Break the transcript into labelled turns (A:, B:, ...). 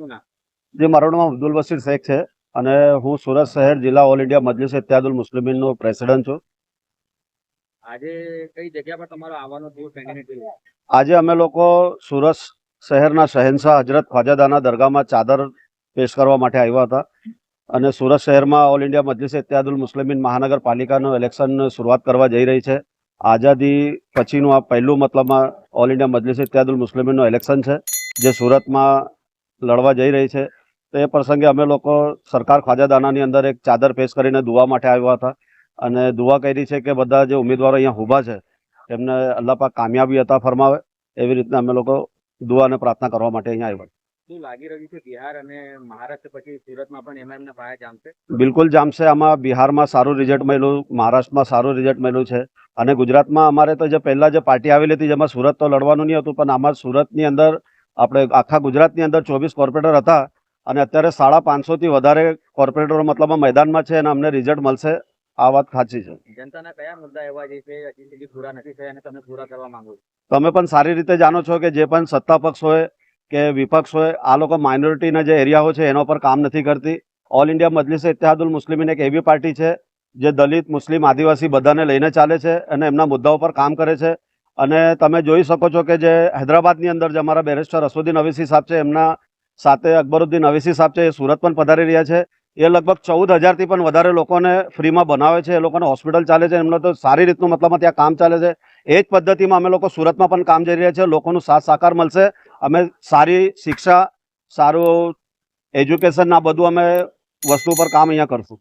A: શું નામ?
B: જે મારું નામ અબ્દુલ બસીર શેખ છે અને હું સુરત શહેર જિલ્લા all India Majlis Ittehadul મુસ્લિમીનનો president છું.
A: આજે કઈ જગ્યા પર તમારો આવવાનો ટૂર પેન્ડિંગ છે?
B: આજે અમે લોકો સુરત શહેરના શહેનશાહ હજરત ખ્વાજાદાના દરગાહમાં ચાદર પેશ કરવા માટે આવ્યા હતા અને સુરત શહેરમાં ઓલ ઇન્ડિયા મજલિસ ઇત્તેહાદુલ મુસ્લિમીન મહાનગરપાલિકાનું ઇલેક્શન શરૂઆત કરવા જઈ રહી છે. આઝાદી પછીનું આ પહેલું મતલબમાં all India Majlis Ittehadul મુસ્લિમીનનું election છે જે સુરતમાં લડવા જઈ રહી છે. તો એ પ્રસંગે અમે લોકો સરકાર ખ્વાજાદાનાની અંદર એક ચાદર પેશ કરીને દુઆ માટે આવ્યા હતા અને દુઆ કરી છે કે બધા જે ઉમેદવારો અહીંયા ઊભા છે એમને અલ્લાહ પાક કામયાબી અતા ફરમાવે એવી રીતના અમે લોકો દુઆ અને પ્રાર્થના કરવા માટે અહીંયા આવ્યા.
A: શું લાગી રહ્યું છે બિહાર અને મહારાષ્ટ્ર પછી સુરતમાં પણ એમએમના પાયા જામશે?
B: બિલકુલ જામશે. આમાં બિહારમાં સારું રિઝલ્ટ મળ્યું, મહારાષ્ટ્રમાં સારું રિઝલ્ટ મળ્યું છે અને ગુજરાતમાં અમારે તો જે પહેલાં જે પાર્ટી આવેલી હતી જેમાં સુરત તો લડવાનું નહીં હતું, પણ આમાં સુરતની અંદર આપણે આખા ગુજરાતની અંદર 24 કોર્પોરેટર હતા અને અત્યારે 550થી વધારે કોર્પોરેટરો મતલબમાં મેદાનમાં છે અને અમને રિઝલ્ટ મળશે, આ વાત સાચી છે.
A: જનતાના કયા મુદ્દા એવા છે કે હજી સુધી પૂરા નથી થયા અને તમે પૂરા કરવા માંગો છો?
B: તમે પણ સારી રીતે જાણો છો કે જે પણ સત્તા પક્ષ હોય કે વિપક્ષ હોય, આ લોકો માઇનોરિટીના જે એરિયાઓ છે એના પર કામ નથી કરતી. ઓલ ઇન્ડિયા મજલિસ ઇત્તેહાદુલ મુસ્લિમીન એક એવી પાર્ટી છે જે દલિત, મુસ્લિમ, આદિવાસી બધાને લઈને ચાલે છે અને એમના મુદ્દાઓ પર કામ કરે છે. અને તમે જોઈ શકો છો કે જે હૈદરાબાદની અંદર જે અમારા બેરિસ્ટર અસદુદ્દીન અવીસી સાહેબ છે, એમના સાથે અકબરુદ્દીન અવીસી સાહેબ છે, એ સુરત પણ પધારી રહ્યા છે. એ લગભગ 14,000થી પણ વધારે લોકોને ફ્રીમાં બનાવે છે. એ લોકોને હોસ્પિટલ ચાલે છે, એમનો તો સારી રીતનું મતલબમાં ત્યાં કામ ચાલે છે. એ જ પદ્ધતિમાં અમે લોકો સુરતમાં પણ કામ જઈ રહ્યા છે. લોકોનું સાથ સહકાર મળશે. અમે સારી શિક્ષા, સારું એજ્યુકેશન, આ બધું અમે વસ્તુ પર કામ અહીંયા કરશું.